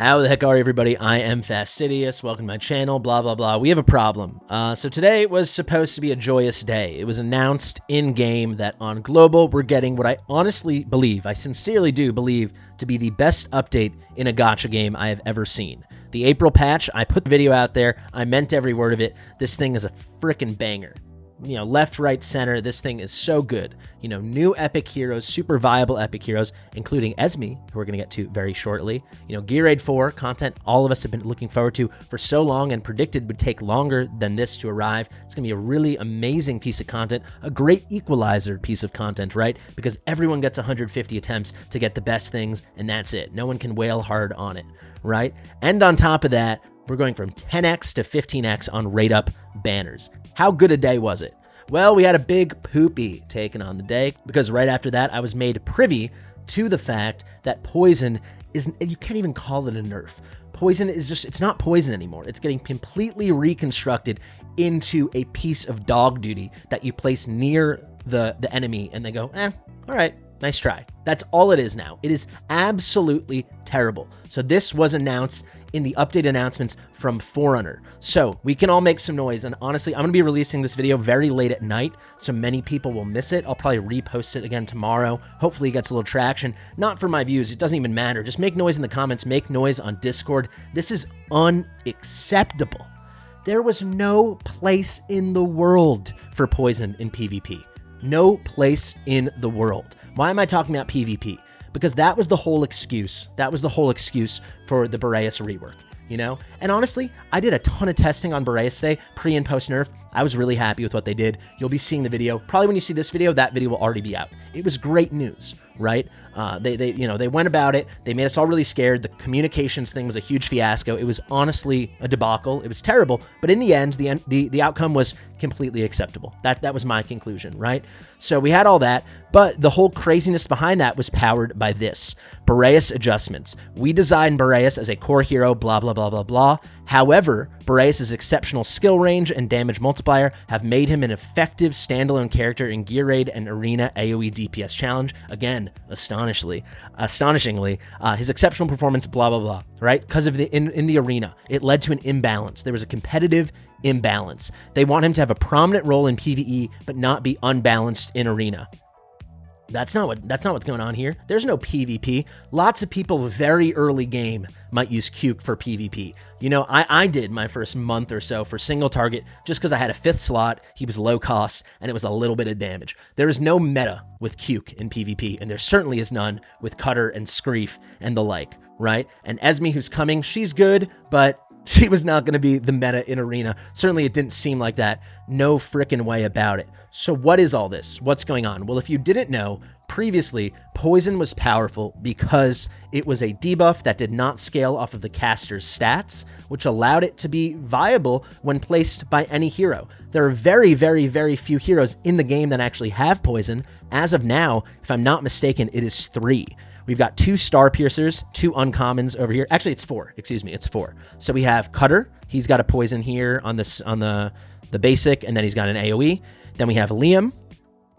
How the heck are everybody? I am Fastidious. Welcome to my channel, blah, blah, blah. We have a problem. So today was supposed to be a joyous day. It was announced in-game that on Global, we're getting what I honestly believe, I sincerely do believe, to be the best update in a gacha game I have ever seen. The April patch, I put the video out there. I meant every word of it. This thing is a freaking banger. You know, left, right, center, this thing is so good. You know, new epic heroes, super viable epic heroes, including Esme, who we're going to get to very shortly. You know, Gear Raid 4 content all of us have been looking forward to for so long and predicted would take longer than this to arrive. It's going to be a really amazing piece of content, a great equalizer piece of content, right? Because everyone gets 150 attempts to get the best things, and that's it. No one can wail hard on it, right? And on top of that, we're going from 10x to 15x on rate up banners. How good a day was it? Well, we had a big poopy taken on the day because right after that, I was made privy to the fact that poison is, you can't even call it a nerf. Poison is just, it's not poison anymore. It's getting completely reconstructed into a piece of dog duty that you place near the enemy and they go, all right. Nice try. That's all it is now. It is absolutely terrible. So this was announced in the update announcements from Forerunner. So we can all make some noise. And honestly, I'm going to be releasing this video very late at night, so many people will miss it. I'll probably repost it again tomorrow. Hopefully it gets a little traction. Not for my views. It doesn't even matter. Just make noise in the comments. Make noise on Discord. This is unacceptable. There was no place in the world for poison in PvP. No place in the world. Why am I talking about PvP? Because that was the whole excuse. That was the whole excuse for the Boreas rework, you know? And honestly, I did a ton of testing on Boreas today, pre and post nerf. I was really happy with what they did. You'll be seeing the video. Probably when you see this video, that video will already be out. It was great news, right? They went about it. They made us all really scared. The communications thing was a huge fiasco. It was honestly a debacle. It was terrible. But in the end, the outcome was completely acceptable. That was my conclusion, right? So we had all that. But the whole craziness behind that was powered by this. Boreas adjustments. We designed Boreas as a core hero, blah, blah, blah, blah, blah. However, Boreas' exceptional skill range and damage multiplier have made him an effective standalone character in Gear Raid and Arena AoE DPS challenge. Again, astonishingly, his exceptional performance, blah, blah, blah, right? Because of in the arena, it led to an imbalance. There was a competitive imbalance. They want him to have a prominent role in PvE, but not be unbalanced in arena. That's not what's going on here. There's no PvP. Lots of people very early game might use Cuke for PvP. You know, I did my first month or so for single target just because I had a 5th slot, he was low cost, and it was a little bit of damage. There is no meta with Cuke in PvP, and there certainly is none with Cutter and Screef and the like, right? And Esme, who's coming, she's good, but she was not going to be the meta in Arena. Certainly it didn't seem like that. No frickin' way about it. So what is all this? What's going on? Well, if you didn't know, previously, Poison was powerful because it was a debuff that did not scale off of the caster's stats, which allowed it to be viable when placed by any hero. There are very, very, very few heroes in the game that actually have Poison. As of now, if I'm not mistaken, it is 3. We've got 2 Star Piercers, 2 uncommons over here. Actually, it's 4. Excuse me, it's 4. So we have Cutter. He's got a poison here on the basic, and then he's got an AoE. Then we have Liam.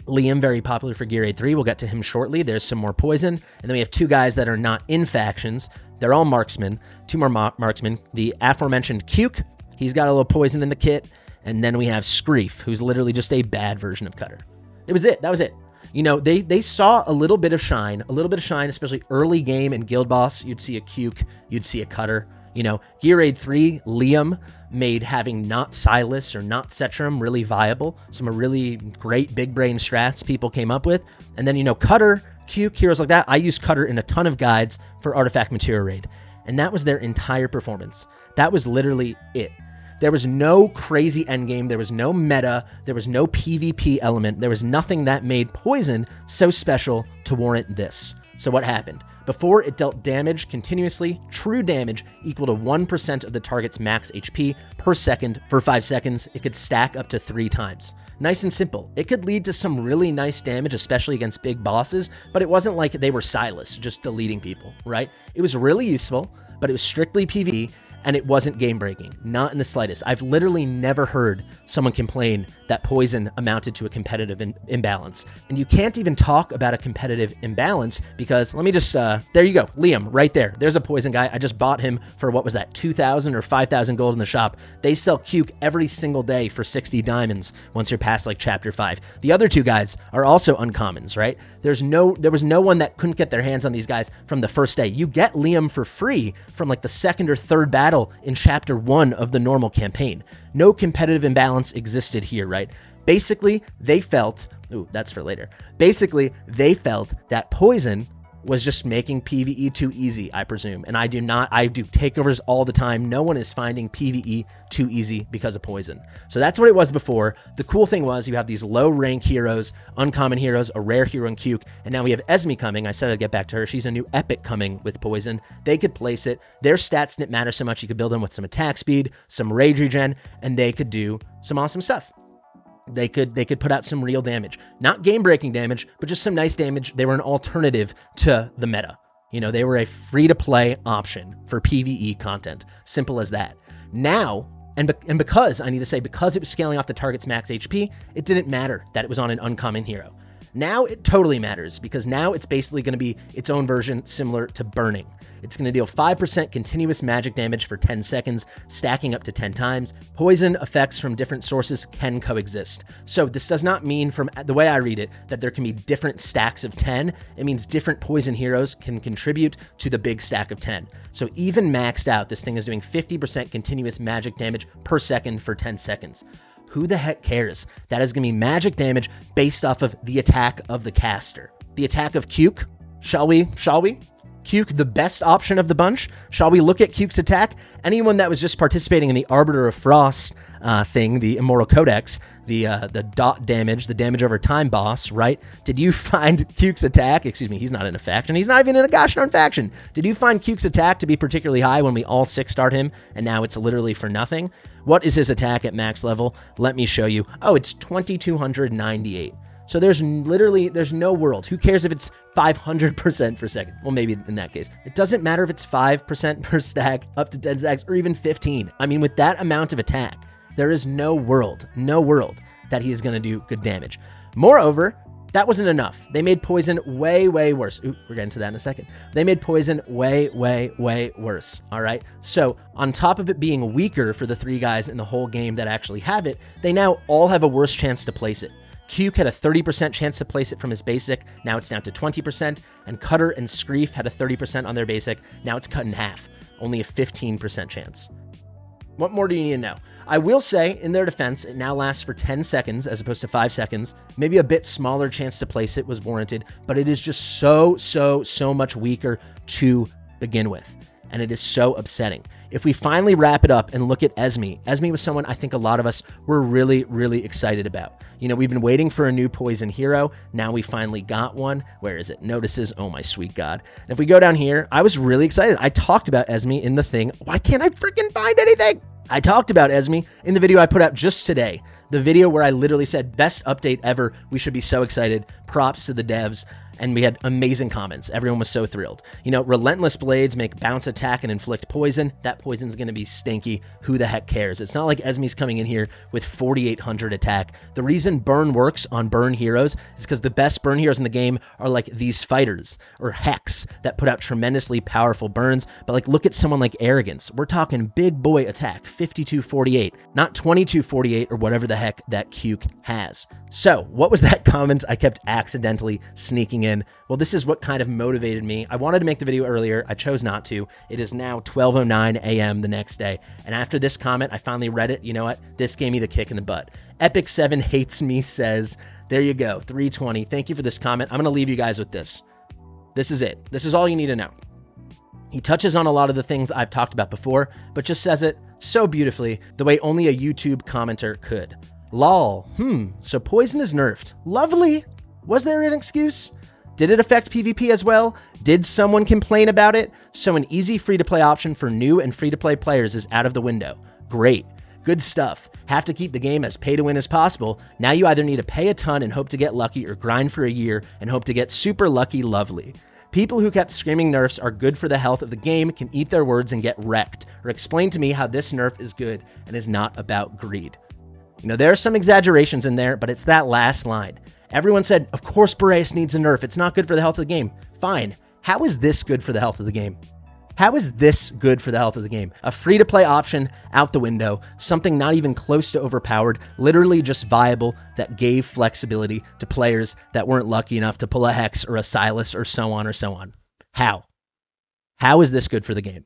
Liam, very popular for Gear Raid 3. We'll get to him shortly. There's some more poison. And then we have 2 guys that are not in factions. They're all marksmen. 2 more marksmen. The aforementioned Cuke. He's got a little poison in the kit. And then we have Screef, who's literally just a bad version of Cutter. It was it. That was it. You know, they saw a little bit of shine, especially early game and Guild Boss. You'd see a Cuke, you'd see a Cutter. You know, Gear Raid 3, Liam made having not Silas or not Cetrum really viable. Some really great big brain strats people came up with. And then, you know, Cutter, Cuke, heroes like that. I used Cutter in a ton of guides for Artifact Material Raid. And that was their entire performance. That was literally it. There was no crazy endgame, there was no meta, there was no PvP element, there was nothing that made Poison so special to warrant this. So what happened? Before, it dealt damage continuously, true damage equal to 1% of the target's max HP per second for 5 seconds. It could stack up to 3 times. Nice and simple. It could lead to some really nice damage, especially against big bosses, but it wasn't like they were Silas, just deleting people, right? It was really useful, but it was strictly PvE. and it wasn't game breaking, not in the slightest. I've literally never heard someone complain that poison amounted to a competitive imbalance. And you can't even talk about a competitive imbalance because, let me just, there you go, Liam, right there. There's a poison guy. I just bought him for, what was that, 2,000 or 5,000 gold in the shop. They sell Cuke every single day for 60 diamonds once you're past like chapter 5. The other two guys are also uncommons, right? There was no one that couldn't get their hands on these guys from the first day. You get Liam for free from like the second or third battle in chapter 1 of the normal campaign. No competitive imbalance existed here, right? Basically, they felt, ooh, that's for later. Basically, they felt that poison was just making PvE too easy, I presume. And I do takeovers all the time. No one is finding PvE too easy because of poison. So that's what it was before. The cool thing was you have these low rank heroes, uncommon heroes, a rare hero in Cuke, and now we have Esme coming. I said I'd get back to her. She's a new epic coming with poison. They could place it. Their stats didn't matter so much. You could build them with some attack speed, some rage regen, and they could do some awesome stuff. They could put out some real damage. Not game-breaking damage, but just some nice damage. They were an alternative to the meta. You know, they were a free-to-play option for PvE content. Simple as that. Now, and because, I need to say, because it was scaling off the target's max HP, it didn't matter that it was on an uncommon hero. Now it totally matters because now it's basically going to be its own version similar to Burning. It's going to deal 5% continuous magic damage for 10 seconds, stacking up to 10 times. Poison effects from different sources can coexist. So this does not mean, from the way I read it, that there can be different stacks of 10. It means different poison heroes can contribute to the big stack of 10. So even maxed out, this thing is doing 50% continuous magic damage per second for 10 seconds. Who the heck cares? That is going to be magic damage based off of the attack of the caster. The attack of Cuke? Shall we? Cuke, the best option of the bunch? Shall we look at Cuke's attack? Anyone that was just participating in the Arbiter of Frost thing, the Immortal Codex, the dot damage, the damage over time boss, right? Did you find Cuke's attack? Excuse me, he's not in a faction. He's not even in a gosh darn faction. Did you find Cuke's attack to be particularly high when we all 6-starred him, and now it's literally for nothing? What is his attack at max level? Let me show you. Oh, it's 2298. So there's no world. Who cares if it's 500% per second? Well, maybe in that case. It doesn't matter if it's 5% per stack, up to 10 stacks, or even 15. I mean, with that amount of attack, there is no world that he is going to do good damage. Moreover, that wasn't enough. They made poison way, way worse. Ooh, we're getting to that in a second. They made poison way, way, way worse, all right? So on top of it being weaker for the 3 guys in the whole game that actually have it, they now all have a worse chance to place it. Cuke had a 30% chance to place it from his basic, now it's down to 20%, and Cutter and Screef had a 30% on their basic, now it's cut in half, only a 15% chance. What more do you need to know? I will say, in their defense, it now lasts for 10 seconds as opposed to 5 seconds. Maybe a bit smaller chance to place it was warranted, but it is just so much weaker to begin with. And it is so upsetting. If we finally wrap it up and look at Esme was someone I think a lot of us were really, really excited about. You know, we've been waiting for a new poison hero. Now we finally got one. Where is it? Notices. Oh my sweet God. And if we go down here, I was really excited. I talked about Esme in the thing. Why can't I freaking find anything? I talked about Esme in the video I put out just today. The video where I literally said, best update ever. We should be so excited. Props to the devs. And we had amazing comments. Everyone was so thrilled. You know, relentless blades make bounce attack and inflict poison. That poison's going to be stinky. Who the heck cares? It's not like Esme's coming in here with 4,800 attack. The reason burn works on burn heroes is because the best burn heroes in the game are like these fighters or Hex that put out tremendously powerful burns. But like, look at someone like Arrogance. We're talking big boy attack, 5248, not 2248 or whatever the heck that Cuke has. So what was that comment I kept accidentally sneaking in? Well, this is what kind of motivated me. I wanted to make the video earlier. I chose not to. It is now 12:09 a.m. the next day. And after this comment, I finally read it. You know what? This gave me the kick in the butt. Epic7 Hates Me says, there you go, 320. Thank you for this comment. I'm going to leave you guys with this. This is it. This is all you need to know. He touches on a lot of the things I've talked about before, but just says it so beautifully, the way only a YouTube commenter could. Lol. So poison is nerfed. Lovely. Was there an excuse? Did it affect PvP as well? Did someone complain about it? So an easy free-to-play option for new and free-to-play players is out of the window. Great. Good stuff. Have to keep the game as pay-to-win as possible. Now you either need to pay a ton and hope to get lucky or grind for a year and hope to get super lucky lovely. People who kept screaming nerfs are good for the health of the game can eat their words and get wrecked, or explain to me how this nerf is good and is not about greed. You know, there are some exaggerations in there, but it's that last line. Everyone said, of course Boreas needs a nerf, it's not good for the health of the game. Fine. How is this good for the health of the game? How is this good for the health of the game? A free-to-play option out the window, something not even close to overpowered, literally just viable, that gave flexibility to players that weren't lucky enough to pull a Hex or a Silas or so on or so on. How? How is this good for the game?